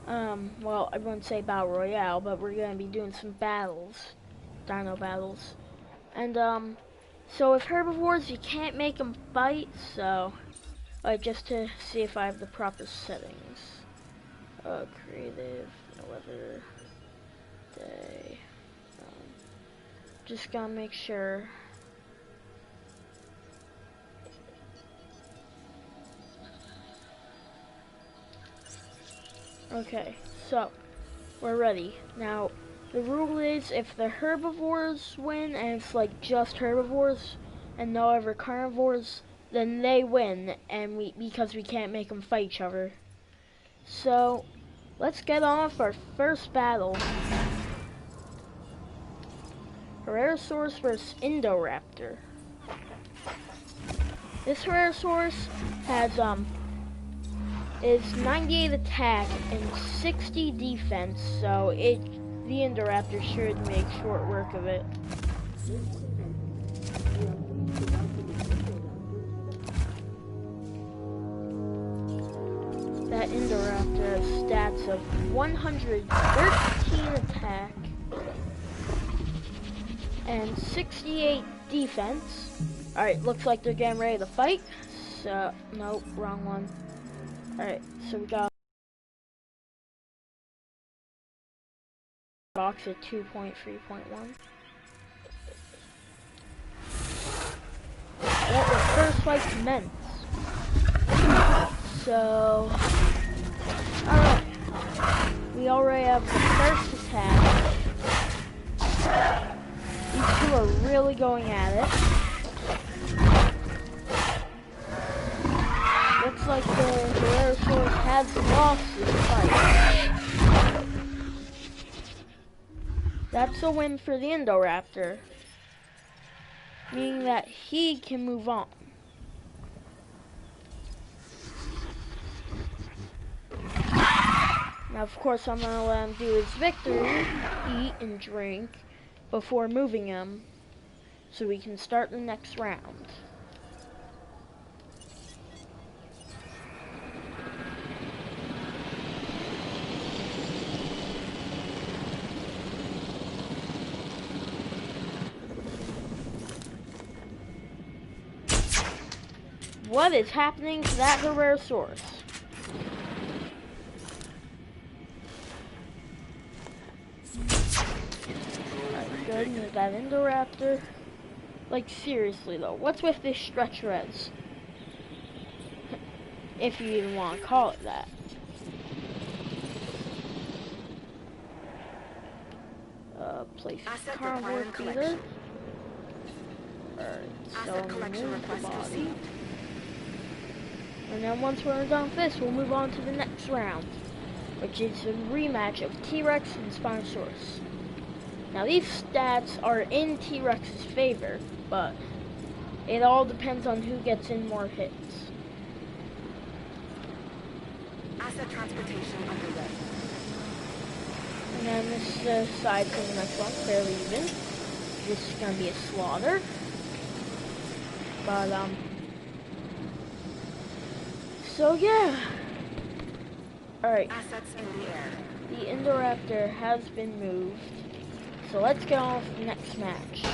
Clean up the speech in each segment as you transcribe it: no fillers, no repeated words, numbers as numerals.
Well, I wouldn't say battle royale, but we're gonna be doing some battles, dino battles. And, so with herbivores, you can't make them fight, so, just to see if I have the proper settings. Creative, weather, day, just gotta make sure. Okay, so we're ready. Now, the rule is if the herbivores win and it's like just herbivores and no other carnivores, then they win, and because we can't make them fight each other. So, let's get on with our first battle. Herrerasaurus versus Indoraptor. This Herrerasaurus has is 98 attack and 60 defense, so the Indoraptor should make short work of it. That Indoraptor has stats of 113 attack and 68 defense. Alright, looks like they're getting ready to fight. So, nope, wrong one. Alright, so we got box at 2.3.1. Let the first fight commence. So, alright, we already have the first attack. These two are really going at it. Looks like the Herrerasaurus has lost this fight. That's a win for the Indoraptor, meaning that he can move on. Now, of course, I'm gonna let him do his victory, eat and drink, before moving him, so we can start the next round. What is happening to that Herrerasaurus? Alright, good, move that Indoraptor. Like, seriously though, what's with this stretch res? If you even want to call it that. Place carnivore feeder. Alright, so move the body. And then once we're done with this, we'll move on to the next round, which is a rematch of T-Rex and Spinosaurus. Now these stats are in T-Rex's favor, but it all depends on who gets in more hits. Asset transportation underway. And then this is the side from the next one, fairly even. This is gonna be a slaughter. But so yeah. Alright. Assets in the air. The Indoraptor has been moved. So let's get on with the next match.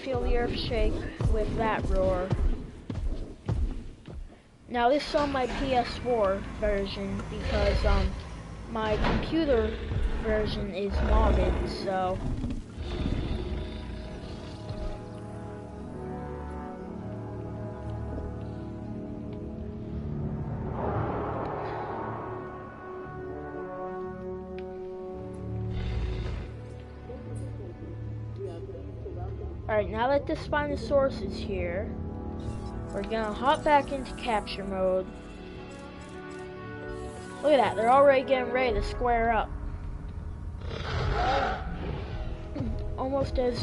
Feel the earth shake with that roar. Now this is on my PS4 version because my computer version is modded, so alright, now that the Spinosaurus is here, we're gonna hop back into capture mode. Look at that, they're already getting ready to square up. Almost as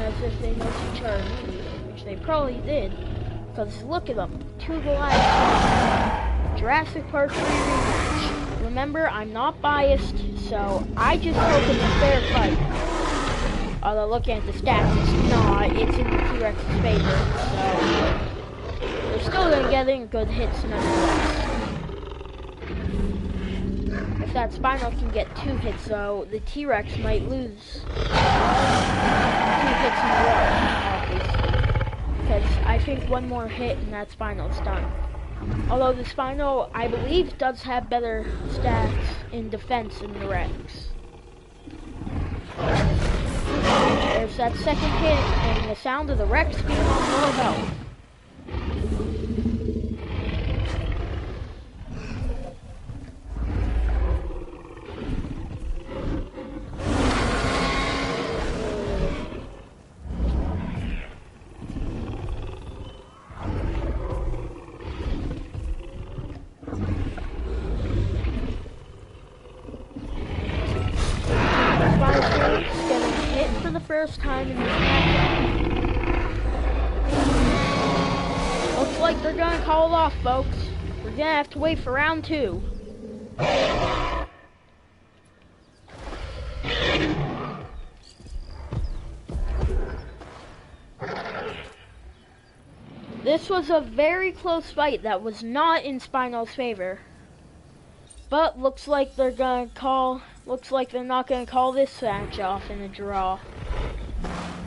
as if they know each other, which they probably did. Because look at them, two Goliaths. Jurassic Park 3 rematch. Remember, I'm not biased, so I just hope it's a fair fight. Although looking at the stats, it's not. It's in the T-Rex's favor, so they're still going to get in good hits nonetheless. If that Spino can get 2 hits, though, the T-Rex might lose 2 hits in a row, obviously. Because I think one more hit and that Spino's done. Although the Spino, I believe, does have better stats in defense than the Rex. There's that second hit, and the sound of the Rex being on low health. First time in this matchup. Looks like they're gonna call it off, folks. We're gonna have to wait for round 2. This was a very close fight that was not in Spino's favor. But looks like they're not gonna call this match off in a draw.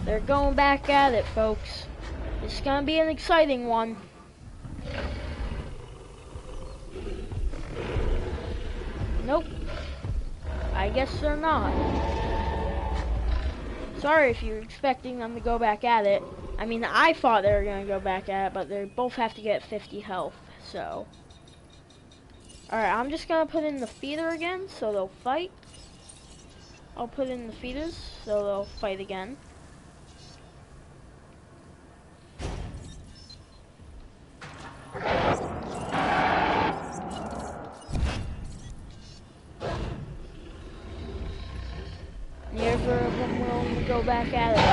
They're going back at it, folks. It's gonna be an exciting one. Nope. I guess they're not. Sorry if you're expecting them to go back at it. I mean, I thought they were gonna go back at it, but they both have to get 50 health, so. Alright, I'm just gonna put in the feeder again, so they'll fight. I'll put in the feeders, so they'll fight again. Neither of them will go back at it.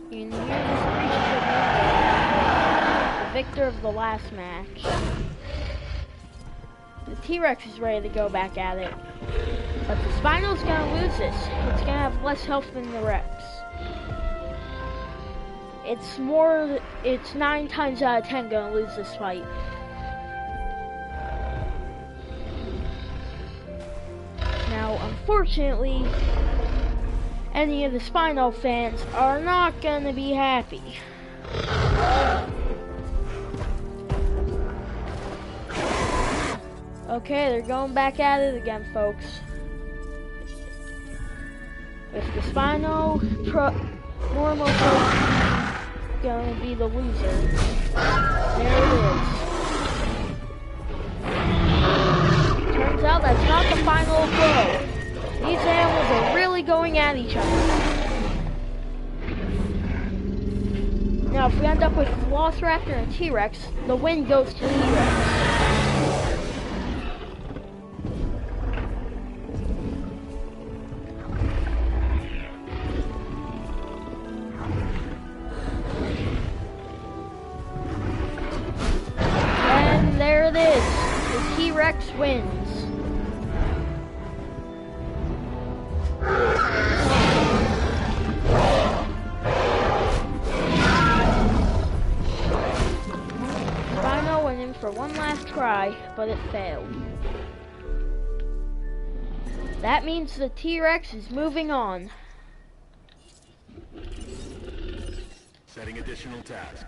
You can hear the screeches of the victor of the last match. The T-Rex is ready to go back at it. But the Spino's gonna lose this. It's gonna have less health than the Rex. It's 9 times out of 10 gonna lose this fight. Now, unfortunately, any of the Spino fans are not gonna be happy. Okay, they're going back at it again, folks. With the Spino normal gonna be the loser. There it is. Turns out that's not the final blow. These animals are really going at each other. Now, if we end up with Velociraptor and T-Rex, the win goes to T-Rex. And there it is. The T-Rex wins. Spino went in for one last try, but it failed. That means the T-Rex is moving on. Setting additional task.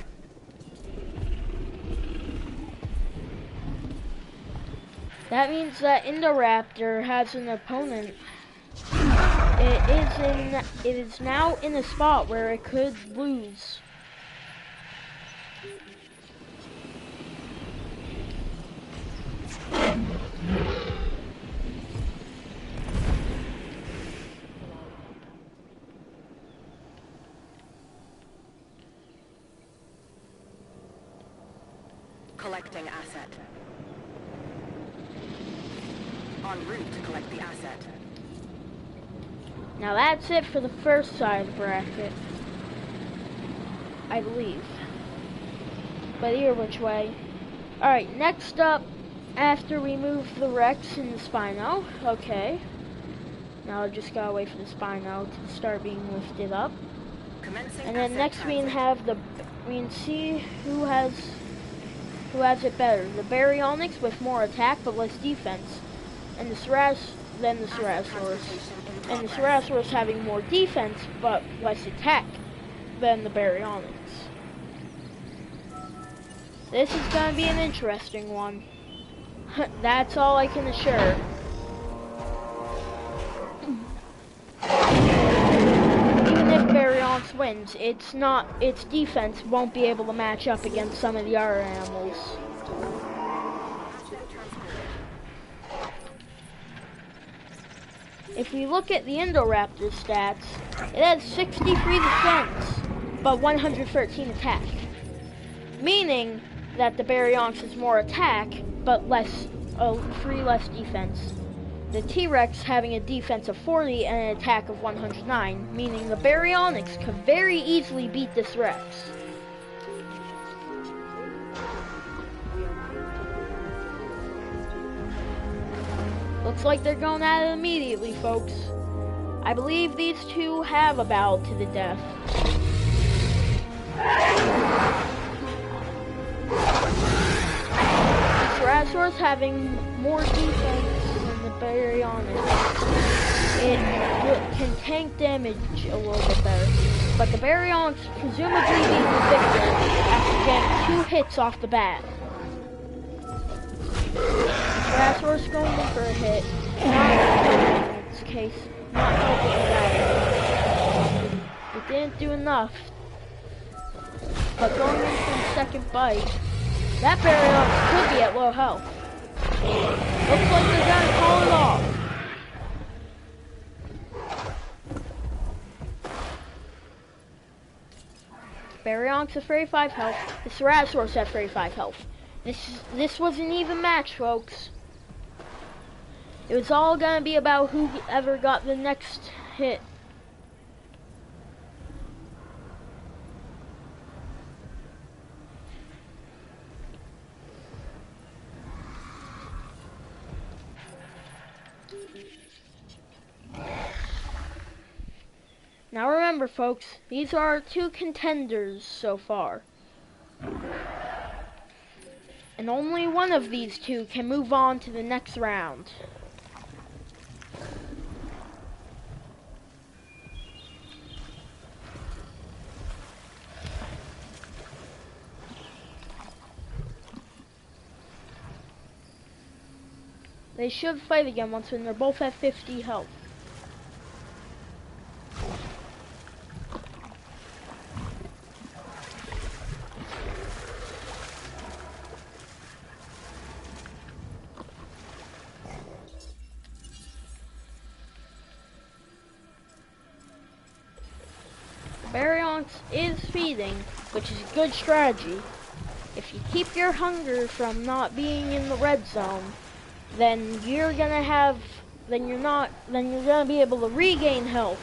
That means that Indoraptor has an opponent. It is now in a spot where it could lose. Collecting asset. En route to collect the asset. Now that's it for the first size bracket, I believe. But either which way. Alright, next up, after we move the Rex and the Spino, okay. Now I just gotta wait for the Spino to start being lifted up. Commencing And then asset next we transit. can see who has it better. The Baryonyx with more attack but less defense. And the Ceratosaurus, then the Ceratosaurus. And the Ceratosaurus having more defense but less attack than the Baryonyx. This is gonna be an interesting one. That's all I can assure. Even if Baryonyx wins, its defense won't be able to match up against some of the other animals. If we look at the Indoraptor stats, it has 63 defense, but 113 attack. Meaning that the Baryonyx has more attack, but 3 less defense. The T-Rex having a defense of 40 and an attack of 109, meaning the Baryonyx could very easily beat this Rex. Looks like they're going at it immediately, folks. I believe these two have a battle to the death. The Ceratosaurus having more defense than the Baryonyx. It can tank damage a little bit better. But the Baryonyx presumably being the victor after getting 2 hits off the bat. Ceratosaurus going in for a hit. Not in this case. Not helping that. It didn't do enough. But going in for the second bite, that Baryonyx could be at low health. Looks like they're gonna call it off. Baryonyx at 35 health. The Ceratosaurus at 35 health. This was an even match, folks. It was all gonna be about whoever got the next hit. Now remember, folks, these are our 2 contenders so far. And only one of these 2 can move on to the next round. They should fight again once when they're both at 50 health. Baryonyx is feeding, which is a good strategy. If you keep your hunger from not being in the red zone, then you're gonna be able to regain health.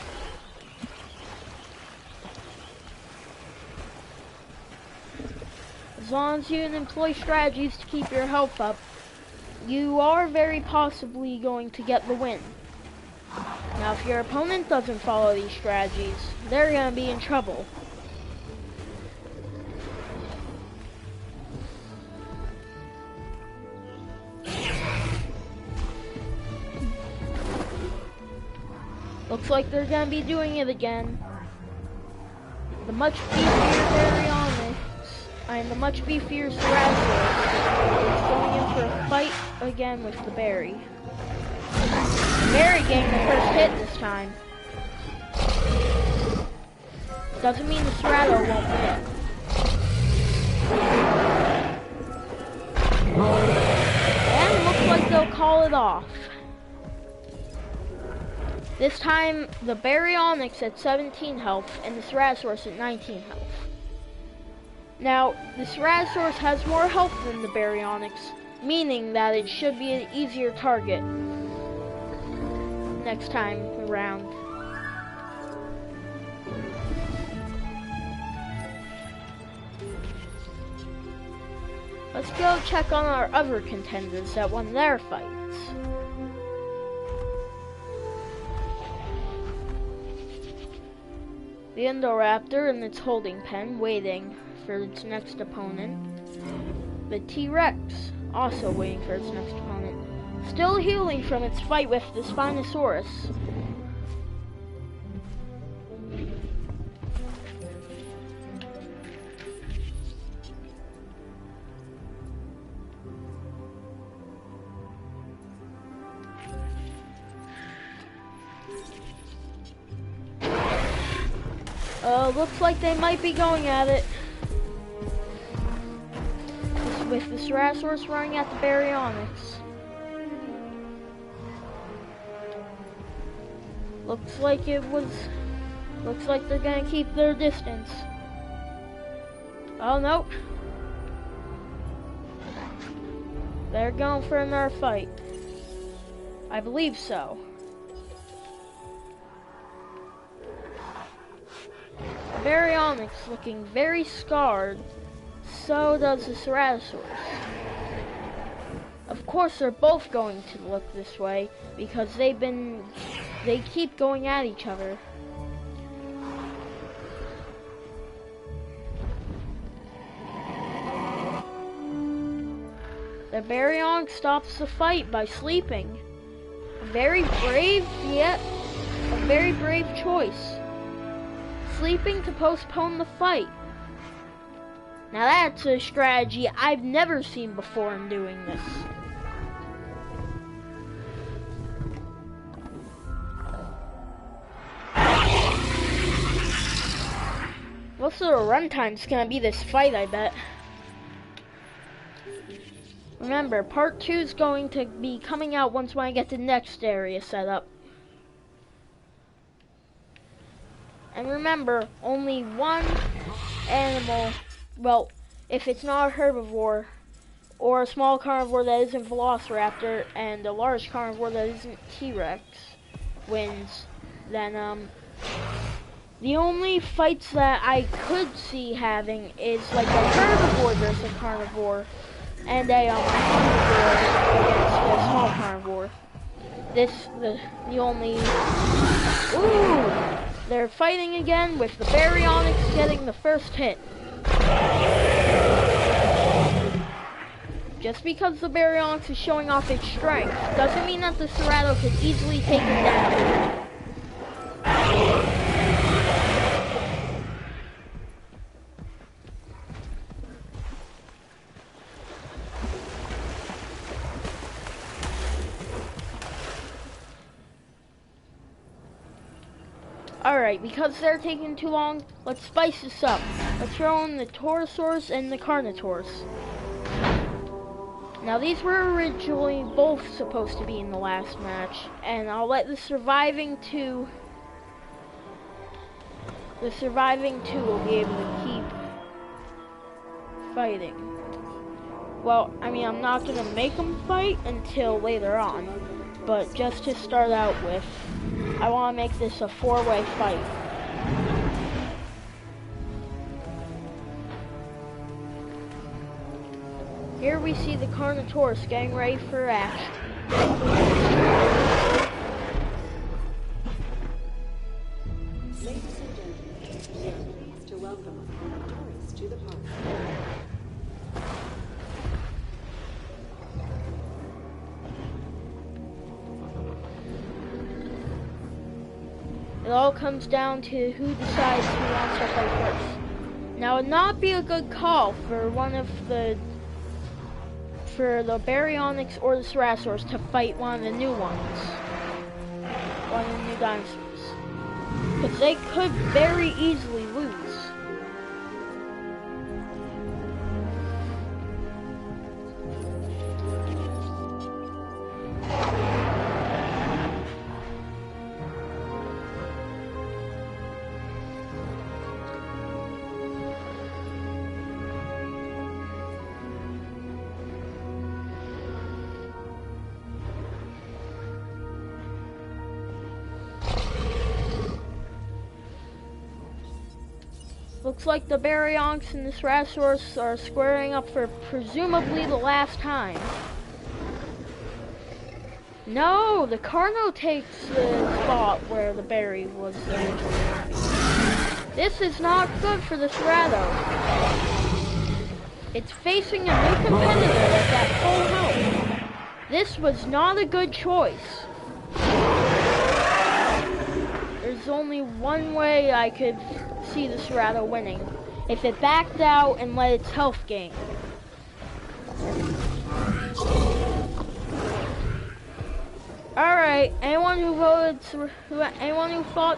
As long as you can employ strategies to keep your health up, you are very possibly going to get the win. Now, if your opponent doesn't follow these strategies, they're gonna be in trouble. Looks like they're gonna be doing it again. The much beefier Baryonyx and the much beefier Ceratosaurus is going in for a fight again with the Barry. Barry getting the first hit this time. Doesn't mean the Cerato won't win. And looks like they'll call it off. This time, the Baryonyx at 17 health and the Ceratosaurus at 19 health. Now, the Ceratosaurus has more health than the Baryonyx, meaning that it should be an easier target next time around. Let's go check on our other contenders that won their fights. The Indoraptor in its holding pen, waiting for its next opponent. The T-Rex, also waiting for its next opponent. Still healing from its fight with the Spinosaurus. Looks like they might be going at it. With the Ceratosaurus running at the Baryonyx. Looks like they're gonna keep their distance. Oh no. They're going for another fight. I believe so. The Baryonyx looking very scarred. So does the Ceratosaurus. Of course, they're both going to look this way because they keep going at each other. The Baryonyx stops the fight by sleeping. Very brave, yet a very brave choice. Sleeping to postpone the fight. Now that's a strategy I've never seen before in doing this. Most of the runtime's gonna be this fight, I bet. Remember, part 2 is going to be coming out once when I get the next area set up. And remember, only one animal, well, if it's not a herbivore, or a small carnivore that isn't Velociraptor, and a large carnivore that isn't T-Rex, wins, then, the only fights that I could see having is like a herbivore versus a carnivore, and a carnivore against a small carnivore. The only... Ooh! They're fighting again with the Baryonyx getting the first hit. Just because the Baryonyx is showing off its strength doesn't mean that the Cerato could easily take it down. Alright, because they're taking too long, let's spice this up. Let's throw in the Torosaurus and the Carnotaurus. Now these were originally both supposed to be in the last match, and I'll let the surviving two will be able to keep fighting. Well, I mean, I'm not gonna make them fight until later on, but just to start out with, I want to make this a 4-way fight. Here we see the Carnotaurus getting ready for action. Ladies and gentlemen, we are pleased to welcome Carnotaurus to the park. It all comes down to who decides who wants to fight first. Now, it would not be a good call for the Baryonyx or the Ceratosaurus to fight one of the new ones. One of the new dinosaurs. Because they could very easily lose. Looks like the Baryonyx and the Ceratosaurus are squaring up for presumably the last time. No, the Carno takes the spot where the Barry was originally. This is not good for the Cerato. It's facing a new competitor that's at full health. This was not a good choice. There's only one way I could see the Cerato winning. If it backed out and let its health gain. Alright, anyone who thought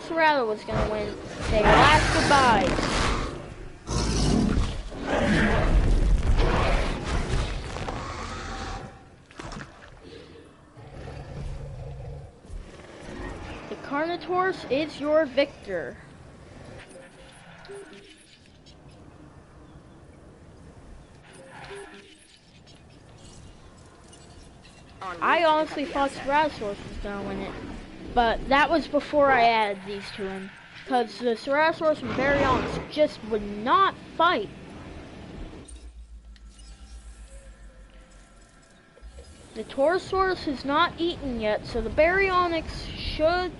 Cerato was gonna win, say last goodbyes. The Carnotaurus is your victor. I honestly thought Ceratosaurus was gonna win it, but that was before I added these to him, because the Ceratosaurus and Baryonyx just would not fight. The Torosaurus has not eaten yet, so the Baryonyx should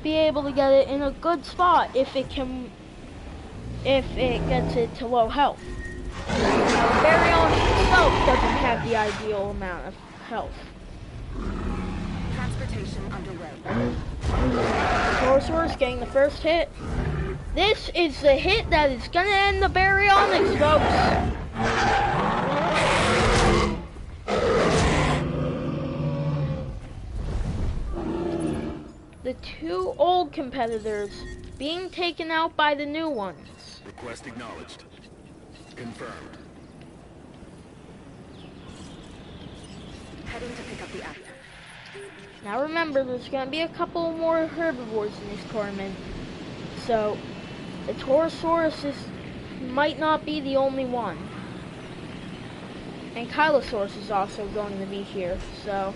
be able to get it in a good spot if it gets it to low health. Now, the Baryonyx itself doesn't have the ideal amount of health. Transportation underway. Torosaurus getting the first hit. This is the hit that is gonna end the Baryonyx, folks. The two old competitors being taken out by the new ones. Request acknowledged. Confirmed. Heading to pick up the asset. Now remember, there's going to be a couple more herbivores in this tournament. So, the Torosaurus might not be the only one. And Kylosaurus is also going to be here, so...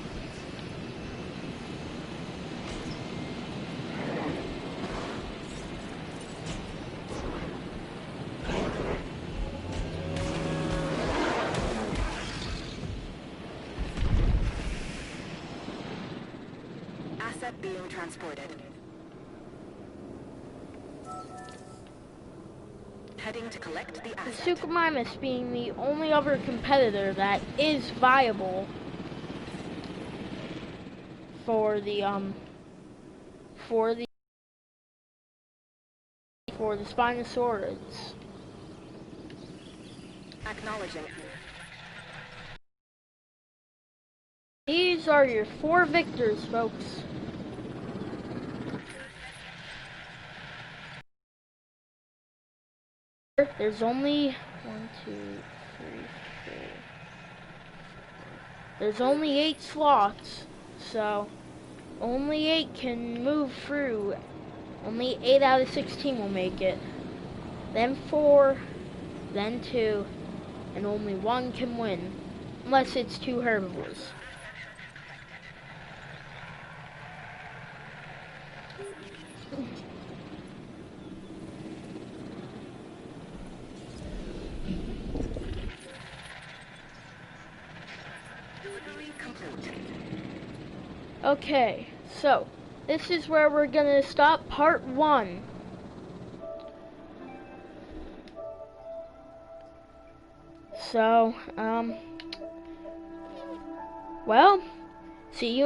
Being transported. Heading to collect the The asset. Suchomimus being the only other competitor that is viable for the Spinosaurids. Acknowledging. These are your 4 victors, folks. There's only 1, 2, 3, 4. There's only 8 slots, so only 8 can move through. Only 8 out of 16 will make it. Then 4, then 2, and only 1 can win, unless it's 2 herbivores. Okay, so this is where we're gonna stop part 1. So, well, see you